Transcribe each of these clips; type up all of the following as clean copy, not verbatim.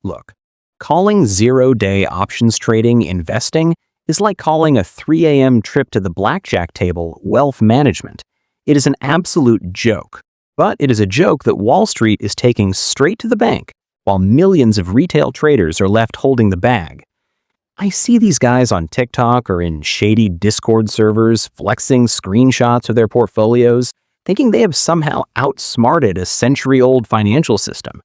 Look, calling zero-day options trading investing is like calling a 3 a.m. trip to the blackjack table wealth management. It is an absolute joke. But it is a joke that Wall Street is taking straight to the bank, while millions of retail traders are left holding the bag. I see these guys on TikTok or in shady Discord servers flexing screenshots of their portfolios, thinking they have somehow outsmarted a century-old financial system.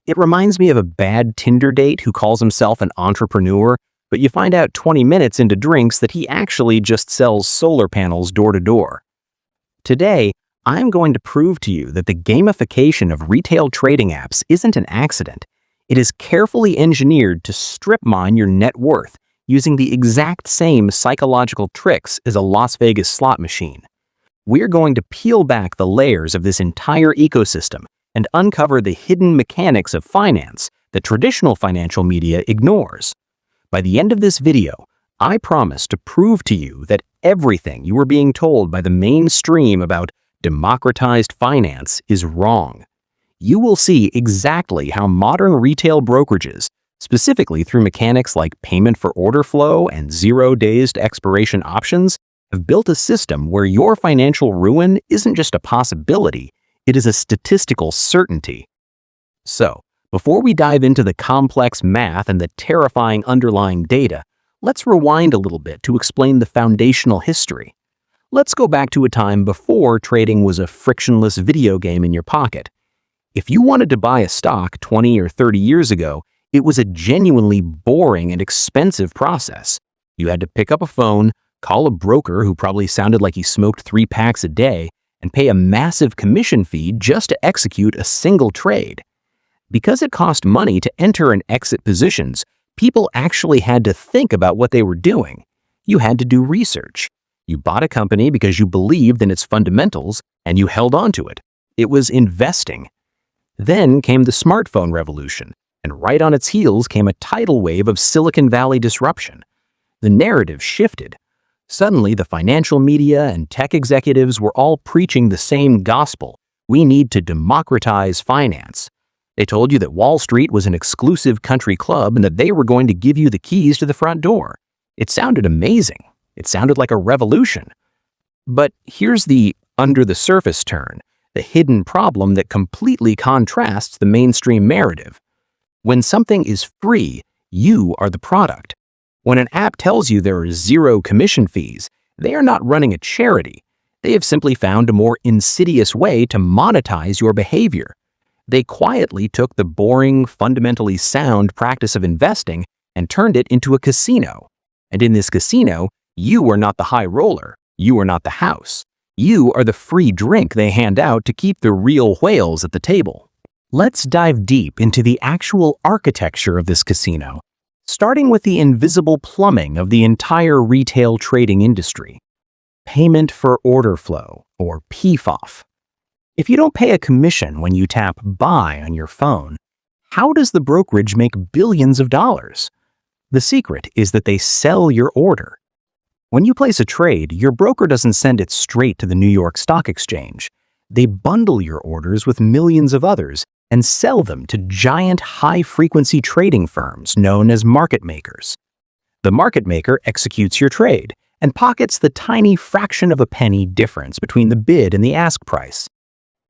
It reminds me of a bad Tinder date who calls himself an entrepreneur, but you find out 20 minutes into drinks that he actually just sells solar panels door to door. Today, I'm going to prove to you that the gamification of retail trading apps isn't an accident. It is carefully engineered to strip mine your net worth using the exact same psychological tricks as a Las Vegas slot machine. We're going to peel back the layers of this entire ecosystem and uncover the hidden mechanics of finance that traditional financial media ignores. By the end of this video, I promise to prove to you that everything you are being told by the mainstream about democratized finance is wrong. You will see exactly how modern retail brokerages, specifically through mechanics like payment for order flow and zero-days to expiration options, have built a system where your financial ruin isn't just a possibility, it is a statistical certainty. So, before we dive into the complex math and the terrifying underlying data, let's rewind a little bit to explain the foundational history. Let's go back to a time before trading was a frictionless video game in your pocket. If you wanted to buy a stock 20 or 30 years ago, it was a genuinely boring and expensive process. You had to pick up a phone, call a broker who probably sounded like he smoked 3 packs a day, and pay a massive commission fee just to execute a single trade. Because it cost money to enter and exit positions, people actually had to think about what they were doing. You had to do research. You bought a company because you believed in its fundamentals, and you held on to it. It was investing. Then came the smartphone revolution, and right on its heels came a tidal wave of Silicon Valley disruption. The narrative shifted. Suddenly, the financial media and tech executives were all preaching the same gospel. We need to democratize finance. They told you that Wall Street was an exclusive country club and that they were going to give you the keys to the front door. It sounded amazing. It sounded like a revolution. But here's the under-the-surface turn, the hidden problem that completely contrasts the mainstream narrative. When something is free, you are the product. When an app tells you there are 0 commission fees, they are not running a charity. They have simply found a more insidious way to monetize your behavior. They quietly took the boring, fundamentally sound practice of investing and turned it into a casino. And in this casino, you are not the high roller. You are not the house. You are the free drink they hand out to keep the real whales at the table. Let's dive deep into the actual architecture of this casino, starting with the invisible plumbing of the entire retail trading industry. Payment for order flow, or PFOF. If you don't pay a commission when you tap buy on your phone, how does the brokerage make billions of dollars? The secret is that they sell your order. When you place a trade, your broker doesn't send it straight to the New York Stock Exchange. They bundle your orders with millions of others and sell them to giant high-frequency trading firms known as market makers. The market maker executes your trade and pockets the tiny fraction of a penny difference between the bid and the ask price.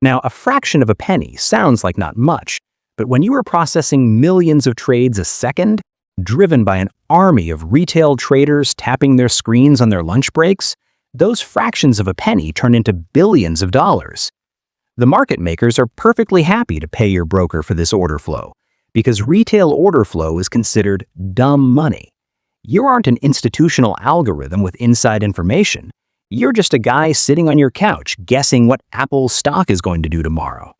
Now, a fraction of a penny sounds like not much, but when you are processing millions of trades a second, driven by an army of retail traders tapping their screens on their lunch breaks, those fractions of a penny turn into billions of dollars. The market makers are perfectly happy to pay your broker for this order flow, because retail order flow is considered dumb money. You aren't an institutional algorithm with inside information. You're just a guy sitting on your couch guessing what Apple's stock is going to do tomorrow.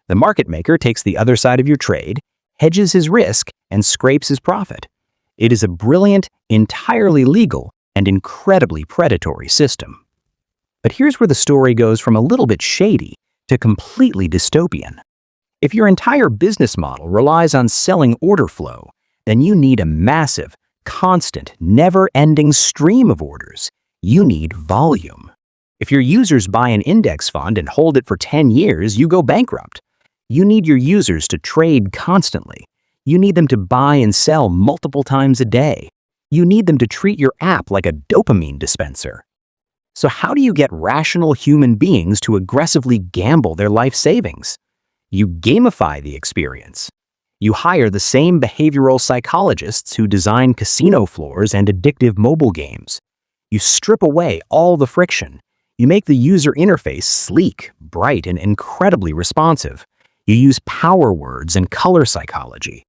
The market maker takes the other side of your trade, hedges his risk, and scrapes his profit. It is a brilliant, entirely legal, and incredibly predatory system. But here's where the story goes from a little bit shady to completely dystopian. If your entire business model relies on selling order flow, then you need a massive, constant, never-ending stream of orders. You need volume. If your users buy an index fund and hold it for 10 years, you go bankrupt. You need your users to trade constantly. You need them to buy and sell multiple times a day. You need them to treat your app like a dopamine dispenser. So how do you get rational human beings to aggressively gamble their life savings? You gamify the experience. You hire the same behavioral psychologists who design casino floors and addictive mobile games. You strip away all the friction. You make the user interface sleek, bright, and incredibly responsive. You use power words and color psychology.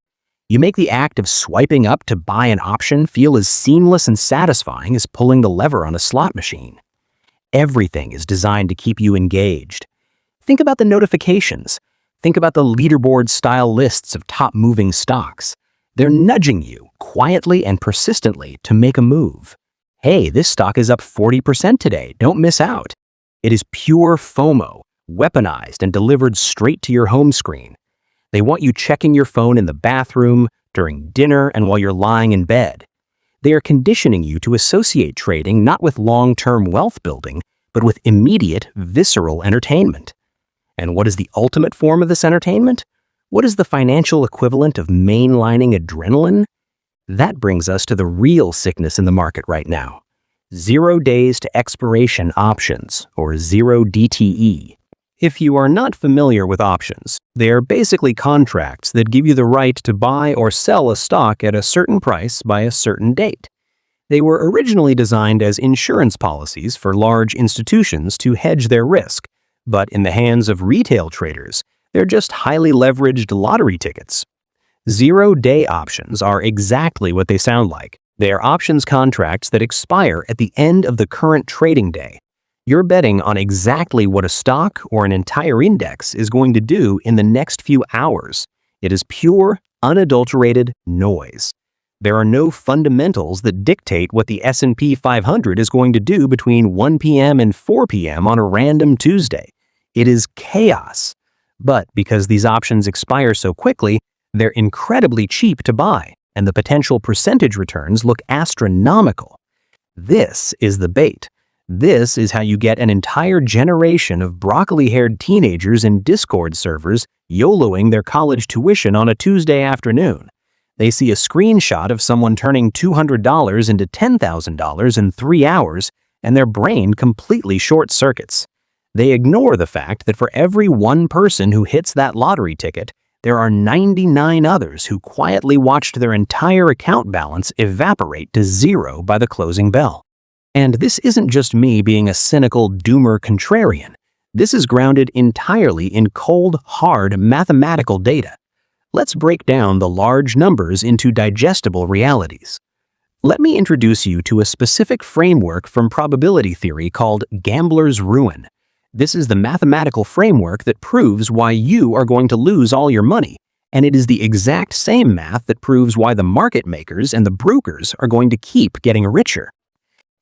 You make the act of swiping up to buy an option feel as seamless and satisfying as pulling the lever on a slot machine. Everything is designed to keep you engaged. Think about the notifications. Think about the leaderboard-style lists of top-moving stocks. They're nudging you, quietly and persistently, to make a move. Hey, this stock is up 40% today, don't miss out. It is pure FOMO, weaponized and delivered straight to your home screen. They want you checking your phone in the bathroom, during dinner, and while you're lying in bed. They are conditioning you to associate trading not with long-term wealth building, but with immediate, visceral entertainment. And what is the ultimate form of this entertainment? What is the financial equivalent of mainlining adrenaline? That brings us to the real sickness in the market right now. 0 days to expiration options, or 0 DTE. If you are not familiar with options, they are basically contracts that give you the right to buy or sell a stock at a certain price by a certain date. They were originally designed as insurance policies for large institutions to hedge their risk, but in the hands of retail traders, they're just highly leveraged lottery tickets. 0-day options are exactly what they sound like. They are options contracts that expire at the end of the current trading day. You're betting on exactly what a stock or an entire index is going to do in the next few hours. It is pure, unadulterated noise. There are no fundamentals that dictate what the S&P 500 is going to do between 1 p.m. and 4 p.m. on a random Tuesday. It is chaos. But because these options expire so quickly, they're incredibly cheap to buy, and the potential percentage returns look astronomical. This is the bait. This is how you get an entire generation of broccoli-haired teenagers in Discord servers YOLOing their college tuition on a Tuesday afternoon. They see a screenshot of someone turning $200 into $10,000 in 3 hours, and their brain completely short-circuits. They ignore the fact that for every one person who hits that lottery ticket, there are 99 others who quietly watched their entire account balance evaporate to zero by the closing bell. And this isn't just me being a cynical doomer contrarian. This is grounded entirely in cold, hard mathematical data. Let's break down the large numbers into digestible realities. Let me introduce you to a specific framework from probability theory called gambler's ruin. This is the mathematical framework that proves why you are going to lose all your money, and it is the exact same math that proves why the market makers and the brokers are going to keep getting richer.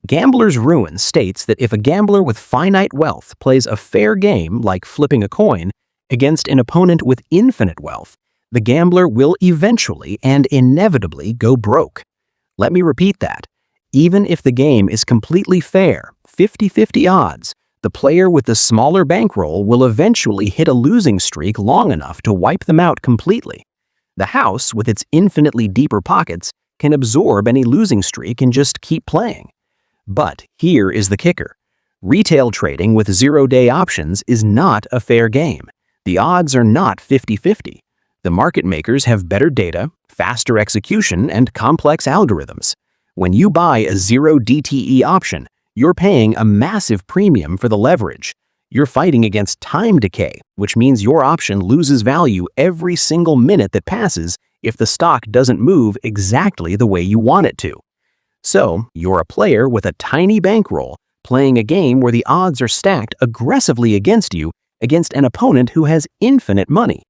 Gambler's ruin states that if a gambler with finite wealth plays a fair game, like flipping a coin, against an opponent with infinite wealth, the gambler will eventually and inevitably go broke. Let me repeat that. Even if the game is completely fair, 50-50 odds, the player with the smaller bankroll will eventually hit a losing streak long enough to wipe them out completely. The house, with its infinitely deeper pockets, can absorb any losing streak and just keep playing. But here is the kicker. Retail trading with 0-day options is not a fair game. The odds are not 50-50. The market makers have better data, faster execution, and complex algorithms. When you buy a 0 DTE option, you're paying a massive premium for the leverage. You're fighting against time decay, which means your option loses value every single minute that passes if the stock doesn't move exactly the way you want it to. So, you're a player with a tiny bankroll playing a game where the odds are stacked aggressively against you against an opponent who has infinite money.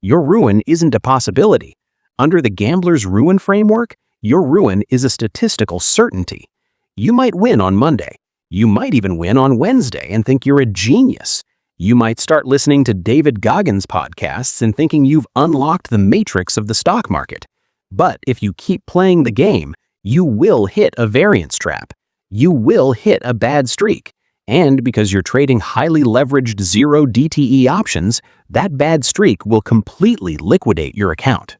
Your ruin isn't a possibility. Under the gambler's ruin framework, your ruin is a statistical certainty. You might win on Monday. You might even win on Wednesday and think you're a genius. You might start listening to David Goggins' podcasts and thinking you've unlocked the matrix of the stock market. But if you keep playing the game, you will hit a variance trap. You will hit a bad streak. And because you're trading highly leveraged 0 DTE options, that bad streak will completely liquidate your account.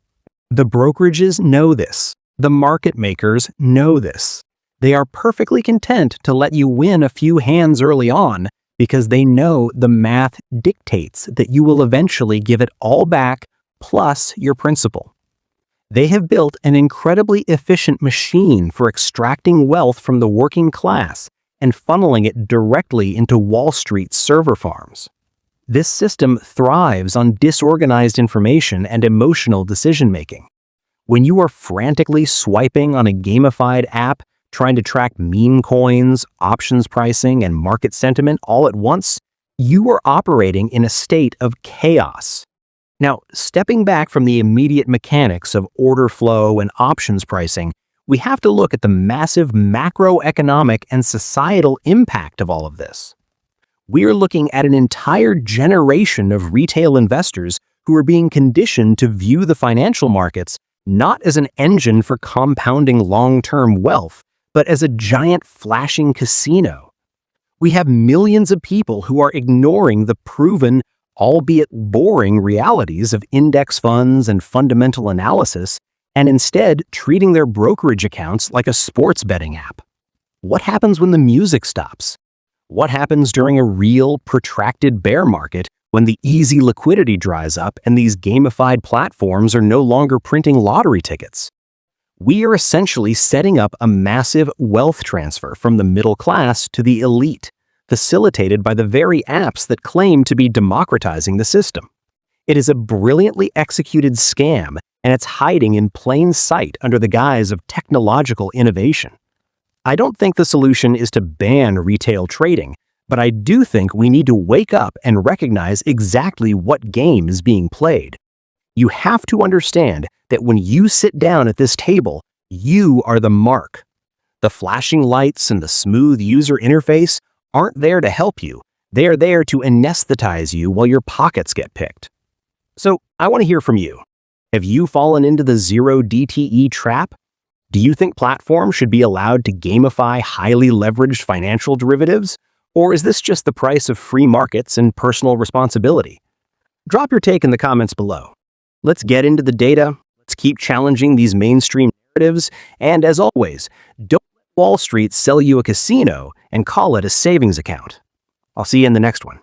The brokerages know this. The market makers know this. They are perfectly content to let you win a few hands early on because they know the math dictates that you will eventually give it all back plus your principal. They have built an incredibly efficient machine for extracting wealth from the working class and funneling it directly into Wall Street's server farms. This system thrives on disorganized information and emotional decision-making. When you are frantically swiping on a gamified app, trying to track meme coins, options pricing, and market sentiment all at once, you are operating in a state of chaos. Now, stepping back from the immediate mechanics of order flow and options pricing, we have to look at the massive macroeconomic and societal impact of all of this. We are looking at an entire generation of retail investors who are being conditioned to view the financial markets not as an engine for compounding long-term wealth, but as a giant flashing casino. We have millions of people who are ignoring the proven, albeit boring realities of index funds and fundamental analysis, and instead treating their brokerage accounts like a sports betting app. What happens when the music stops? What happens during a real, protracted bear market when the easy liquidity dries up and these gamified platforms are no longer printing lottery tickets? We are essentially setting up a massive wealth transfer from the middle class to the elite, facilitated by the very apps that claim to be democratizing the system. It is a brilliantly executed scam, and it's hiding in plain sight under the guise of technological innovation. I don't think the solution is to ban retail trading, but I do think we need to wake up and recognize exactly what game is being played. You have to understand that when you sit down at this table, you are the mark. The flashing lights and the smooth user interface aren't there to help you. They are there to anesthetize you while your pockets get picked. So I want to hear from you. Have you fallen into the zero DTE trap? Do you think platforms should be allowed to gamify highly leveraged financial derivatives? Or is this just the price of free markets and personal responsibility? Drop your take in the comments below. Let's get into the data, let's keep challenging these mainstream narratives, and as always, don't let Wall Street sell you a casino and call it a savings account. I'll see you in the next one.